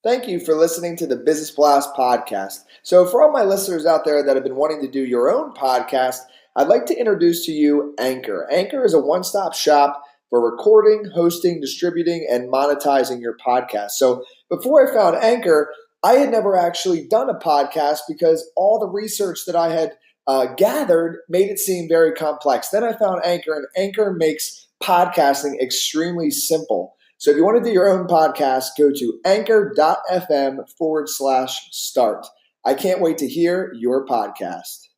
Thank you for listening to the Business Blast podcast. So for all my listeners out there that have been wanting to do your own podcast, I'd like to introduce to you Anchor. Anchor is a one-stop shop for recording, hosting, distributing, and monetizing your podcast. So before I found Anchor, I had never actually done a podcast because all the research that I had gathered made it seem very complex. Then I found Anchor, and Anchor makes podcasting extremely simple. So if you want to do your own podcast, go to anchor.fm/start. I can't wait to hear your podcast.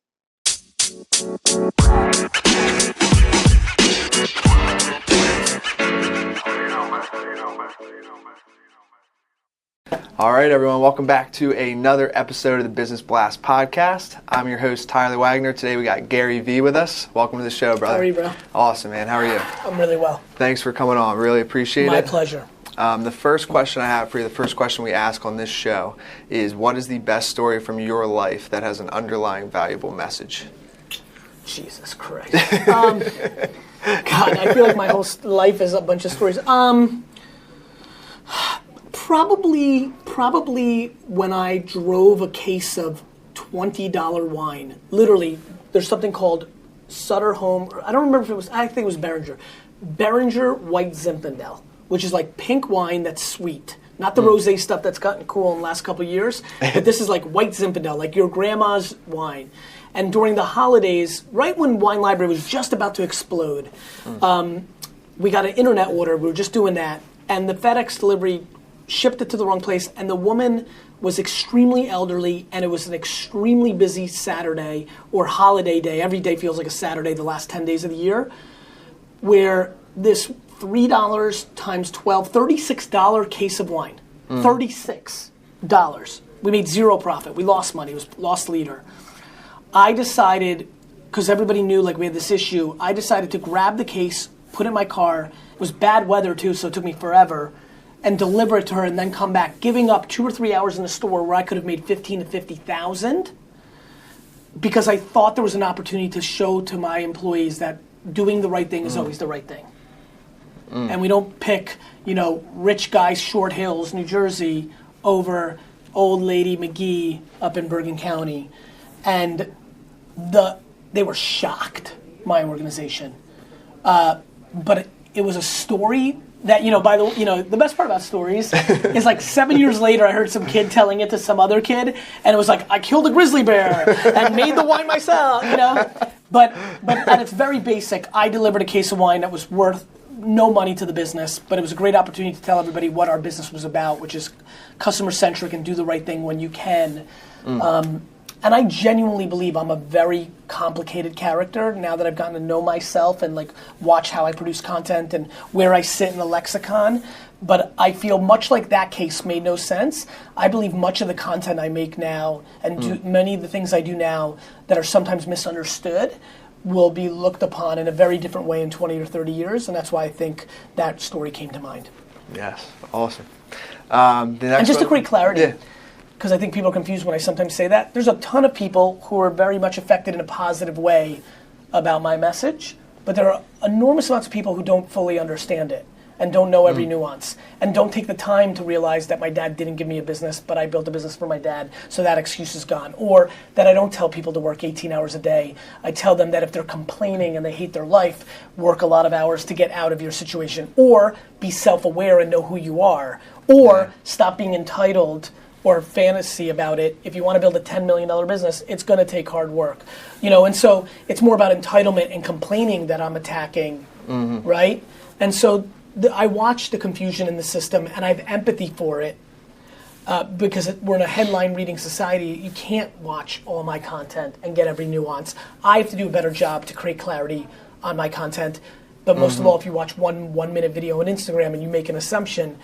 All right, everyone. Welcome back to another episode of the Business Blast podcast. I'm your host, Tyler Wagner. Today we got Gary V with us. Welcome to the show, brother. How are you, bro? Awesome, man. How are you? I'm really well. Thanks for coming on. Really appreciate it. My pleasure. The first question I have for you, the first question we ask on this show is, what is the best story from your life that has an underlying valuable message? Jesus Christ. God, I feel like my whole life is a bunch of stories. Probably when I drove a case of $20 wine. Literally, there's something called Sutter Home. I don't remember if it was, I think it was Beringer. Beringer White Zinfandel, which is like pink wine that's sweet. Not the rosé stuff that's gotten cool in the last couple of years, but this is like white Zinfandel, like your grandma's wine. And during the holidays, right when Wine Library was just about to explode, we got an internet order. We were just doing that, and the FedEx delivery shipped it to the wrong place, and the woman was extremely elderly, and it was an extremely busy Saturday or holiday day. Every day feels like a Saturday the last 10 days of the year, where this $3 times 12, $36 case of wine. $36. We made zero profit. We lost money. It was lost leader. I decided, because everybody knew like we had this issue, I decided to grab the case, put it in my car. It was bad weather too, so it took me forever, and deliver it to her and then come back, giving up 2 or 3 hours in the store where I could have made $15,000 to $50,000 because I thought there was an opportunity to show to my employees that doing the right thing is always the right thing. And we don't pick, rich guys, Short Hills, New Jersey, over old lady McGee up in Bergen County. And they were shocked, my organization. But it was a story that, the best part about stories is like 7 years later, I heard some kid telling it to some other kid, and it was like, I killed a grizzly bear and made the wine myself, But at its very basic, I delivered a case of wine that was worth no money to the business, but it was a great opportunity to tell everybody what our business was about, which is customer-centric and do the right thing when you can. And I genuinely believe I'm a very complicated character now that I've gotten to know myself and like watch how I produce content and where I sit in the lexicon. But I feel much like that case made no sense. I believe much of the content I make now and many of the things I do now that are sometimes misunderstood will be looked upon in a very different way in 20 or 30 years. And that's why I think that story came to mind. Yes, awesome. And just to create clarity, because I think people are confused when I sometimes say that. There's a ton of people who are very much affected in a positive way about my message, but there are enormous amounts of people who don't fully understand it and don't know every nuance and don't take the time to realize that my dad didn't give me a business, but I built a business for my dad, so that excuse is gone. Or that I don't tell people to work 18 hours a day. I tell them that if they're complaining and they hate their life, work a lot of hours to get out of your situation, or be self-aware and know who you are, or stop being entitled or fantasy about it. If you want to build a $10 million business, it's going to take hard work. And so it's more about entitlement and complaining that I'm attacking, right? And so I watch the confusion in the system and I have empathy for it because we're in a headline reading society. You can't watch all my content and get every nuance. I have to do a better job to create clarity on my content. But most of all, if you watch one minute video on Instagram and you make an assumption,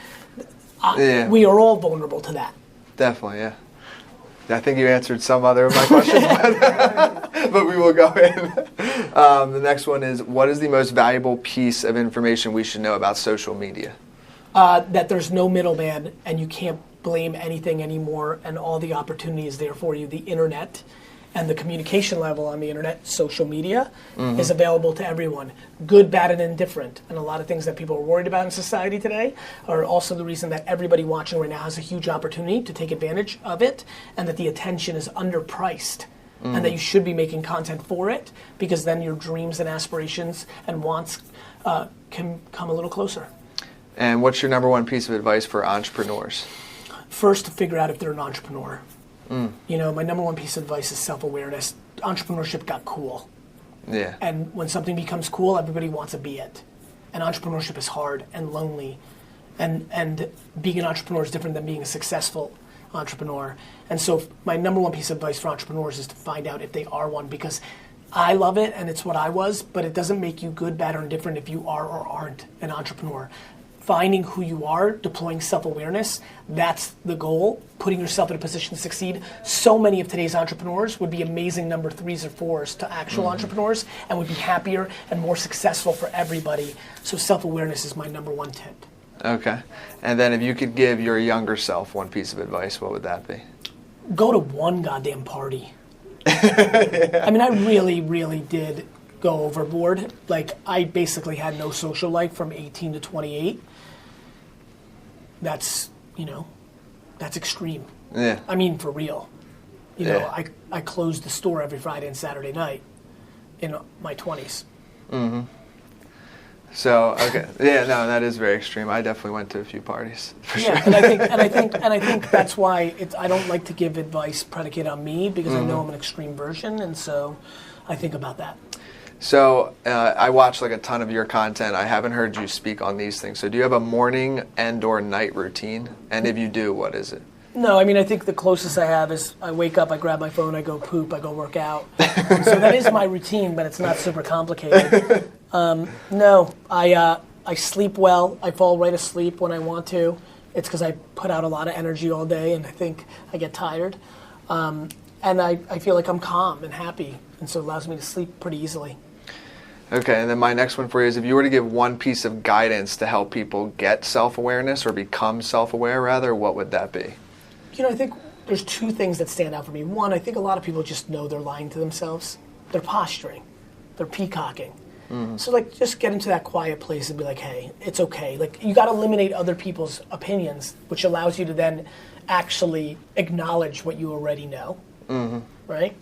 we are all vulnerable to that. Definitely, yeah. I think you answered some other of my questions, but we will go in. The next one is, what is the most valuable piece of information we should know about social media? That there's no middleman and you can't blame anything anymore and all the opportunity is there for you, the internet. And the communication level on the internet, social media, is available to everyone. Good, bad, and indifferent. And a lot of things that people are worried about in society today are also the reason that everybody watching right now has a huge opportunity to take advantage of it, and that the attention is underpriced. And that you should be making content for it, because then your dreams and aspirations and wants can come a little closer. And what's your number one piece of advice for entrepreneurs? First, to figure out if they're an entrepreneur. You know, my number one piece of advice is self-awareness. Entrepreneurship got cool. Yeah. And when something becomes cool, everybody wants to be it. And entrepreneurship is hard and lonely. And being an entrepreneur is different than being a successful entrepreneur. And so my number one piece of advice for entrepreneurs is to find out if they are one, because I love it and it's what I was, but it doesn't make you good, bad, or indifferent if you are or aren't an entrepreneur. Finding who you are, deploying self-awareness, that's the goal, putting yourself in a position to succeed. So many of today's entrepreneurs would be amazing number 3s or 4s to actual entrepreneurs, and would be happier and more successful for everybody. So self-awareness is my number one tip. Okay. And then if you could give your younger self one piece of advice, what would that be? Go to one goddamn party. I mean, I really, really did go overboard. Like, I basically had no social life from 18 to 28. That's, that's extreme. Yeah. I mean, for real. You know, I closed the store every Friday and Saturday night in my 20s. Mm-hmm. So, okay. Yeah, no, that is very extreme. I definitely went to a few parties, for sure. and I think that's why I don't like to give advice predicated on me, because I know I'm an extreme version, and so I think about that. So I watch like a ton of your content. I haven't heard you speak on these things. So do you have a morning and or night routine? And if you do, what is it? No, I mean, I think the closest I have is I wake up, I grab my phone, I go poop, I go work out. So that is my routine, but it's not super complicated. No, I sleep well. I fall right asleep when I want to. It's because I put out a lot of energy all day, and I think I get tired. And I feel like I'm calm and happy, and so it allows me to sleep pretty easily. Okay, and then my next one for you is, if you were to give one piece of guidance to help people get self-awareness, or become self-aware rather, what would that be? I think there's two things that stand out for me. One, I think a lot of people just know they're lying to themselves. They're posturing. They're peacocking. So just get into that quiet place and be like, hey, it's okay. Like, you got to eliminate other people's opinions, which allows you to then actually acknowledge what you already know, right?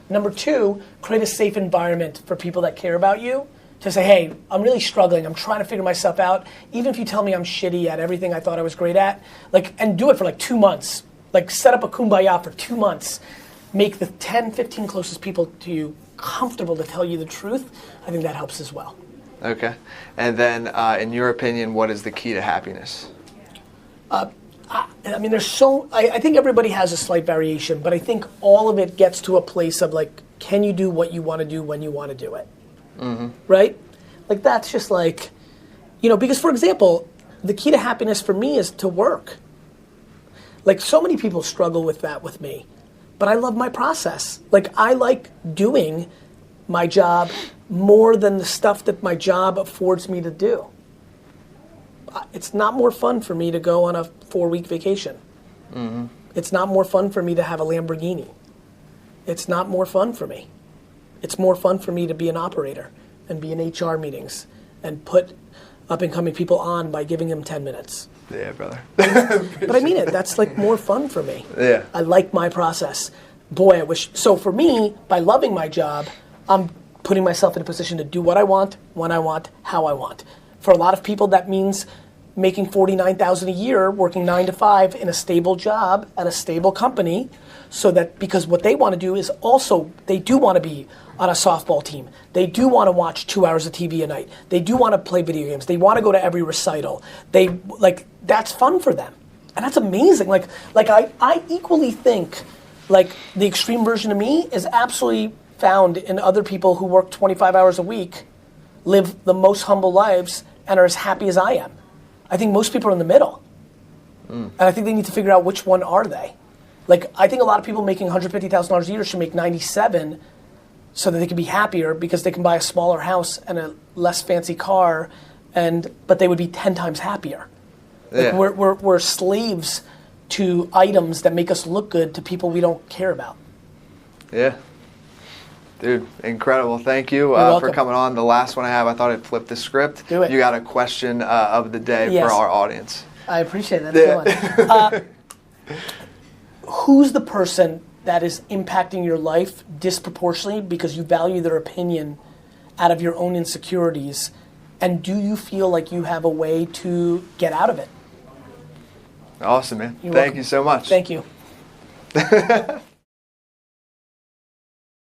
Number two, create a safe environment for people that care about you to say, hey, I'm really struggling. I'm trying to figure myself out. Even if you tell me I'm shitty at everything I thought I was great at, and do it for 2 months. Set up a kumbaya for 2 months. Make the 10, 15 closest people to you comfortable to tell you the truth. I think that helps as well. Okay. And then, in your opinion, what is the key to happiness? I mean, I think everybody has a slight variation, but I think all of it gets to a place of can you do what you want to do when you want to do it? Right? That's just because, for example, the key to happiness for me is to work. So many people struggle with that with me, but I love my process. I like doing my job more than the stuff that my job affords me to do. It's not more fun for me to go on a 4-week vacation. It's not more fun for me to have a Lamborghini. It's not more fun for me. It's more fun for me to be an operator and be in HR meetings and put up-and-coming people on by giving them 10 minutes. Yeah, brother. But I mean it. That's more fun for me. Yeah. I like my process. Boy, I wish. So for me, by loving my job, I'm putting myself in a position to do what I want, when I want, how I want. For a lot of people, that means making $49,000 a year, working 9 to 5 in a stable job at a stable company, so that, because what they want to do is also, they do want to be on a softball team. They do want to watch 2 hours of TV a night. They do want to play video games. They want to go to every recital. That's fun for them. And that's amazing. I equally think, the extreme version of me is absolutely found in other people who work 25 hours a week, live the most humble lives, and are as happy as I am. I think most people are in the middle. And I think they need to figure out which one are they. I think a lot of people making $150,000 a year should make 97 so that they can be happier, because they can buy a smaller house and a less fancy car, but they would be 10 times happier. Yeah. We're slaves to items that make us look good to people we don't care about. Yeah. Dude, incredible. Thank you for coming on. The last one I have, I thought I'd flip the script. Do it. You got a question of the day for our audience. I appreciate that. That's good. Who's the person that is impacting your life disproportionately because you value their opinion out of your own insecurities? And do you feel like you have a way to get out of it? Awesome, man. You're Thank welcome. you so much. Thank you.